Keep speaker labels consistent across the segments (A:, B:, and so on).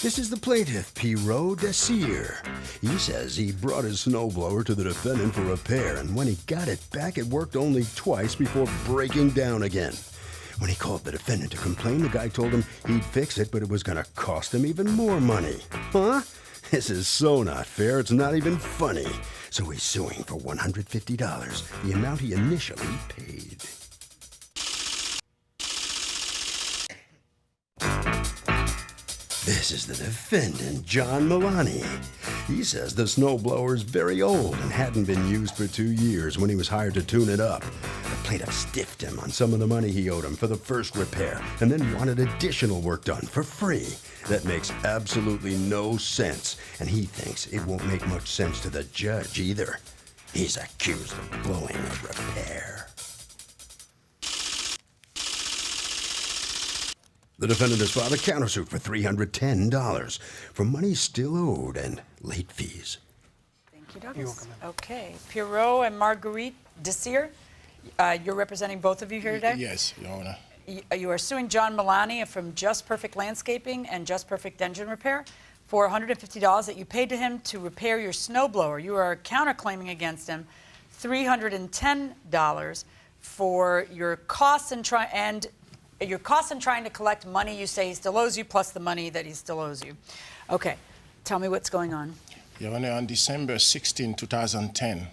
A: This is the plaintiff, Pierrot Desir. He says he brought his snowblower to the defendant for repair, and when he got it back, it worked only twice before breaking down again. When he called the defendant to complain, the guy told him he'd fix it, but it was going to cost him even more money. Huh? This is so not fair, it's not even funny. So he's suing for $150, the amount he initially paid. This is the defendant, John Milani. He says the snowblower is very old and hadn't been used for 2 years when he was hired to tune it up. The plaintiff stiffed him on some of the money he owed him for the first repair and then wanted additional work done for free. That makes absolutely no sense, and he thinks it won't make much sense to the judge either. He's accused of blowing a repair. The defendant has filed a countersuit for $310 for money still owed and late fees.
B: Thank you, Douglas. Okay, Pierrot and Marguerite Desir, you're representing both of you here today?
C: Yes, Your Honor.
B: You are suing John Milani from Just Perfect Landscaping and Just Perfect Engine Repair for $150 that you paid to him to repair your snowblower. You are counterclaiming against him $310 for your costs in trying to collect money you say he still owes you, plus the money that he still owes you. Okay, tell me what's going on.
C: Your Honor, on December 16, 2010,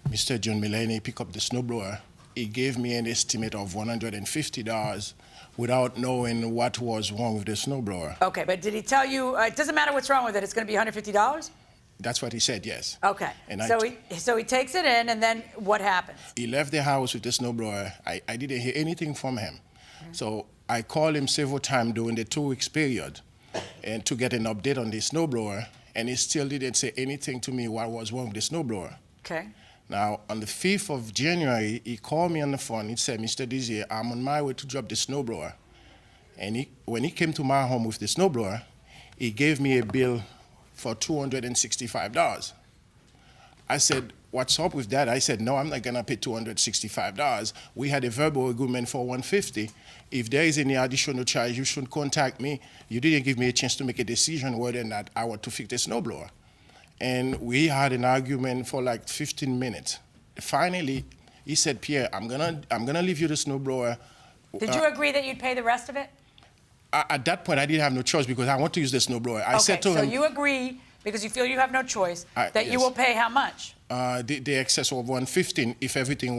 C: Mr. John Milani picked up the snowblower. He gave me an estimate of $150 without knowing what was wrong with the snowblower.
B: Okay, but did he tell you, it doesn't matter what's wrong with it, it's going to be $150?
C: That's what he said, yes.
B: Okay,
C: And
B: so he takes it in, and then what happens?
C: He left the house with the snowblower. I didn't hear anything from him. So I called him several times during the 2 weeks period and to get an update on the snowblower, and he still didn't say anything to me what was wrong with the snowblower.
B: Okay.
C: Now, on the 5th of January, he called me on the phone. He said, Mr. Desir, I'm on my way to drop the snowblower. And when he came to my home with the snowblower, he gave me a bill for $265. I said, what's up with that? I said, no, I'm not going to pay $265. We had a verbal agreement for $150. If there is any additional charge, you should contact me. You didn't give me a chance to make a decision whether or not I want to fix the snowblower. And we had an argument for like 15 minutes. Finally, he said, Pierre, I'm gonna leave you the snowblower.
B: Did you agree that you'd pay the rest of it?
C: At that point, I didn't have no choice because I want to use the snowblower. I said to him,
B: so you agree, because you feel you have no choice, that
C: yes.
B: you will pay how much?
C: The excess of $115 if everything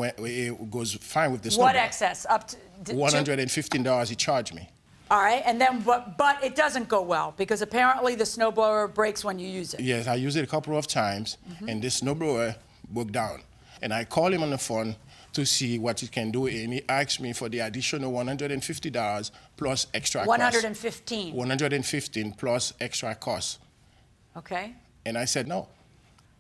C: goes fine with the snowblower.
B: What excess? Up to
C: $115 he charged me.
B: All right, and then but it doesn't go well because apparently the snowblower breaks when you use it.
C: Yes, I used it a couple of times, and the snowblower broke down. And I called him on the phone to see what he can do, and he asked me for the additional $150 plus extra costs.
B: 115.
C: 115 plus extra costs.
B: Okay.
C: And I said no.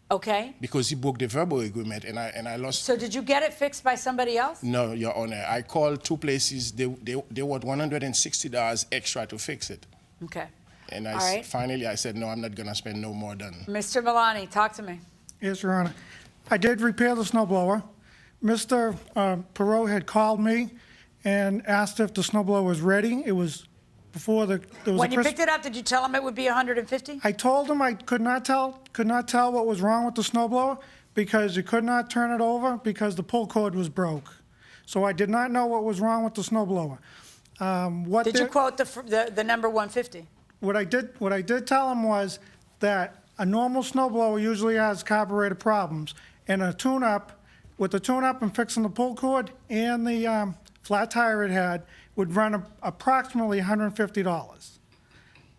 B: Okay.
C: Because he broke the verbal agreement, and I lost.
B: So did you get it fixed by somebody else?
C: No, Your Honor. I called 2 places. They want $160 extra to fix it.
B: Okay.
C: And finally I said, no, I'm not going to spend no more than.
B: Mr. Milani, talk to me.
D: Yes, Your Honor. I did repair the snowblower. Mr. Perot had called me and asked if the snowblower was ready. It was before there was
B: when you picked it up, did you tell him it would be $150?
D: I told him I could not tell what was wrong with the snowblower because you could not turn it over because the pull cord was broke. So I did not know what was wrong with the snowblower.
B: Did you quote the number 150?
D: What I did tell him was that a normal snowblower usually has carburetor problems, and a tune-up, with the tune-up and fixing the pull cord and the flat tire it had, would run approximately $150.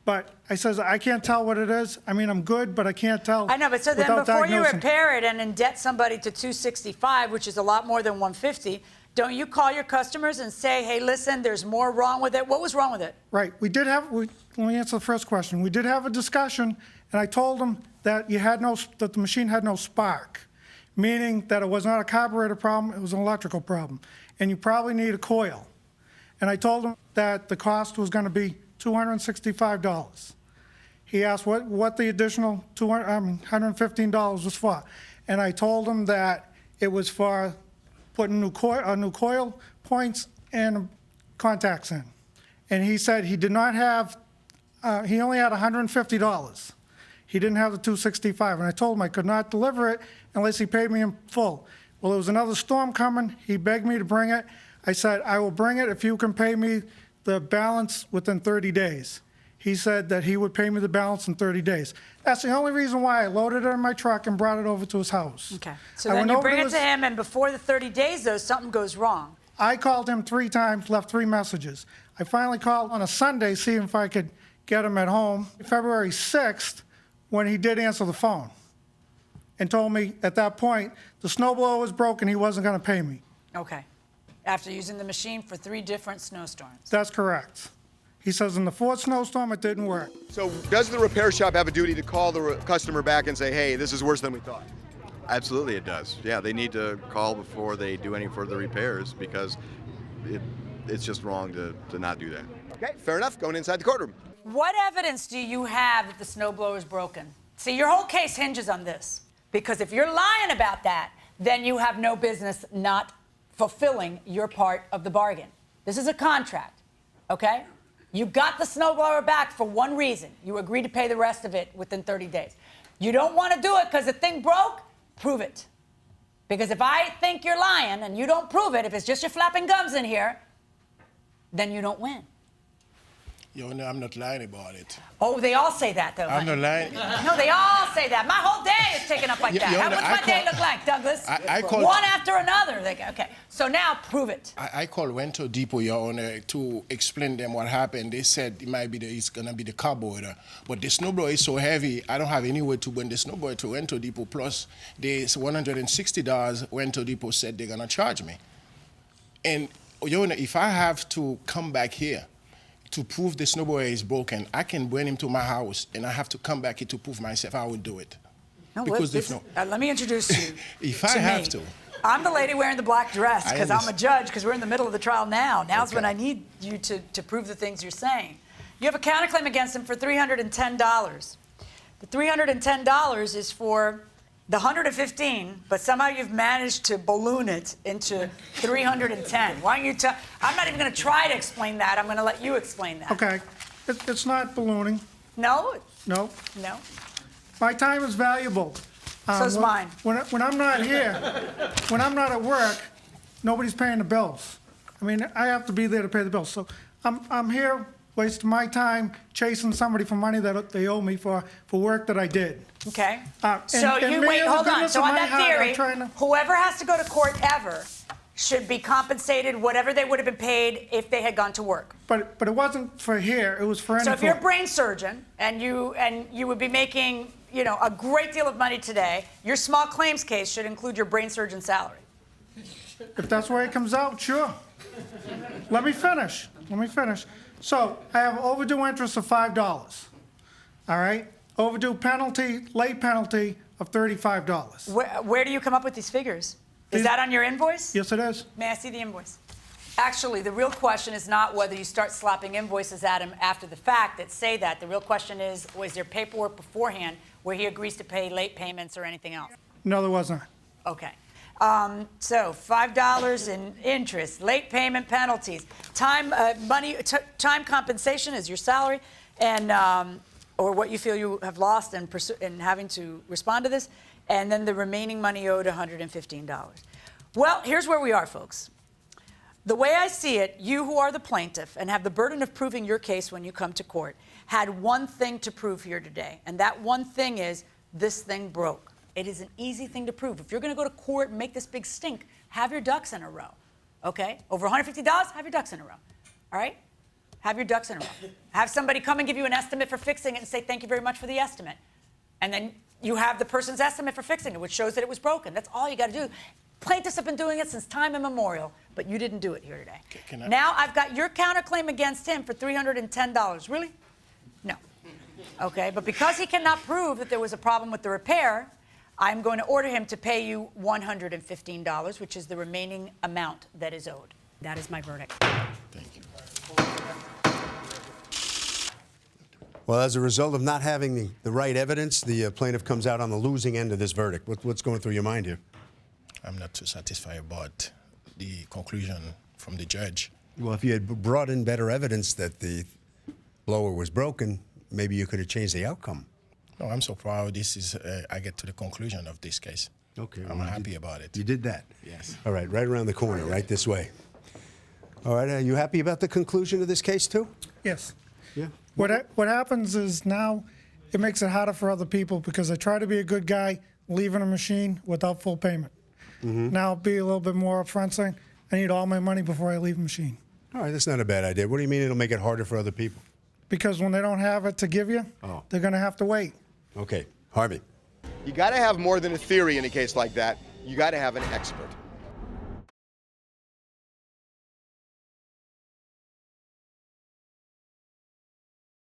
D: But I says, I can't tell what it is. I mean, I'm good, but I can't tell.
B: I know, but so then before you repair it and indebt somebody to $265, which is a lot more than $150, don't you call your customers and say, hey, listen, there's more wrong with it? What was wrong with it?
D: Right. Let me answer the first question. We did have a discussion, and I told him that that the machine had no spark, meaning that it was not a carburetor problem, it was an electrical problem, and you probably need a coil. And I told him that the cost was going to be $265. He asked what the additional $115 was for, and I told him that it was for putting new coil points and contacts in. And he said he did not have he only had $150. He didn't have the $265, and I told him I could not deliver it unless he paid me in full. Well, there was another storm coming. He begged me to bring it. I said, I will bring it if you can pay me the balance within 30 days. He said that he would pay me the balance in 30 days. That's the only reason why I loaded it in my truck and brought it over to his house.
B: Okay. So then you bring it to him, and before the 30 days, though, something goes wrong.
D: I called him 3 times, left 3 messages. I finally called on a Sunday, seeing if I could get him at home. February 6th, when he did answer the phone, and told me at that point the snowblower was broken, he wasn't going to pay me.
B: Okay. After using the machine for 3 different snowstorms.
D: That's correct. He says in the 4th snowstorm it didn't work.
E: So does the repair shop have a duty to call the customer back and say, hey, this is worse than we thought?
F: Absolutely it does. Yeah, they need to call before they do any further repairs because it's just wrong to not do that.
E: Okay, fair enough. Going inside the courtroom.
B: What evidence do you have that the snowblower is broken? See, your whole case hinges on this. Because if you're lying about that, then you have no business not fulfilling your part of the bargain. This is a contract, okay? You got the snowblower back for one reason. You agreed to pay the rest of it within 30 days. You don't want to do it because the thing broke, prove it. Because if I think you're lying and you don't prove it, if it's just your flapping gums in here, then you don't win.
C: Your Honor, I'm not lying about it.
B: Oh, they all say that, though.
C: I'm not lying.
B: No, they all say that. My whole day is taken up like that.
C: Your Honor,
B: What's my day look like, Douglas?
C: I called,
B: one after another. Okay, so now prove it.
C: I called Rental Depot, Your Honor, to explain them what happened. They said it might be it's gonna be the carburetor, but the snowblower is so heavy. I don't have any way to bring the snowblower to Rental Depot. Plus, there's $160 Rental Depot said they're gonna charge me. And Your Honor, if I have to come back here to prove the snowblower is broken, I can bring him to my house, and I have to come back here to prove myself. I will do it.
B: No,
C: because
B: let me introduce you.
C: If I have to.
B: I'm the lady wearing the black dress because I'm a judge, because we're in the middle of the trial now. Now's
C: Okay.
B: when I need you to prove the things you're saying. You have a counterclaim against him for $310. The $310 is for the 115, but somehow you've managed to balloon it into 310. Why don't you tell? I'm not even going to try to explain that. I'm going to let you explain that.
D: Okay, it's not ballooning.
B: No?
D: No.
B: No?
D: My time is valuable.
B: So's mine.
D: When I'm not here, when I'm not at work, nobody's paying the bills. I mean, I have to be there to pay the bills. So I'm here wasting my time chasing somebody for money that they owe me for work that I did.
B: Okay.
D: And
B: Wait, hold on.
D: goodness
B: So
D: of
B: on
D: my
B: that
D: heart,
B: theory, whoever has to go to court ever should be compensated whatever they would have been paid if they had gone to work.
D: But it wasn't for here. It was for any
B: So if you're a
D: court.
B: brain surgeon and you would be making, a great deal of money today, your small claims case should include your brain surgeon salary.
D: If that's where it comes out, sure. Let me finish. So I have overdue interest of $5. All right? Overdue penalty, late penalty of $35.
B: Where do you come up with these figures? Is that on your invoice?
D: Yes, it is.
B: May I see the invoice? Actually, the real question is not whether you start slapping invoices at him after the fact that say that. The real question is, was there paperwork beforehand where he agrees to pay late payments or anything else?
D: No, there wasn't.
B: Okay. So $5 in interest, late payment penalties, time compensation is your salary, and or what you feel you have lost in having to respond to this, and then the remaining money owed, $115. Well, here's where we are, folks. The way I see it, you who are the plaintiff and have the burden of proving your case when you come to court had one thing to prove here today, and that one thing is this thing broke. It is an easy thing to prove. If you're going to go to court and make this big stink, have your ducks in a row, okay? Over $150, have your ducks in a row, all right? Have your ducks in a row. Have somebody come and give you an estimate for fixing it and say, thank you very much for the estimate. And then you have the person's estimate for fixing it, which shows that it was broken. That's all you got to do. Plaintiffs have been doing it since time immemorial, but you didn't do it here today. Now I've got your counterclaim against him for $310. Really? No. Okay, but because he cannot prove that there was a problem with the repair, I'm going to order him to pay you $115, which is the remaining amount that is owed. That is my verdict.
C: Thank you.
A: Well, as a result of not having the right evidence, the plaintiff comes out on the losing end of this verdict. What's going through your mind here?
C: I'm not too satisfied about the conclusion from the judge.
A: Well, if you had brought in better evidence that the blower was broken, maybe you could have changed the outcome.
C: No, I'm so proud. This is, I get to the conclusion of this case.
A: Okay.
C: I'm happy about it.
A: You did that?
C: Yes.
A: All right, right around the corner, right this way. All right, are you happy about the conclusion of this case, too?
D: Yes.
A: Yeah.
D: What happens is now it makes it harder for other people because I try to be a good guy leaving a machine without full payment. Now be a little bit more upfront saying, I need all my money before I leave the machine.
A: All right, that's not a bad idea. What do you mean it'll make it harder for other people?
D: Because when they don't have it to give you, they're going to have to wait.
A: Okay, Harvey.
E: You got to have more than a theory in a case like that. You got to have an expert.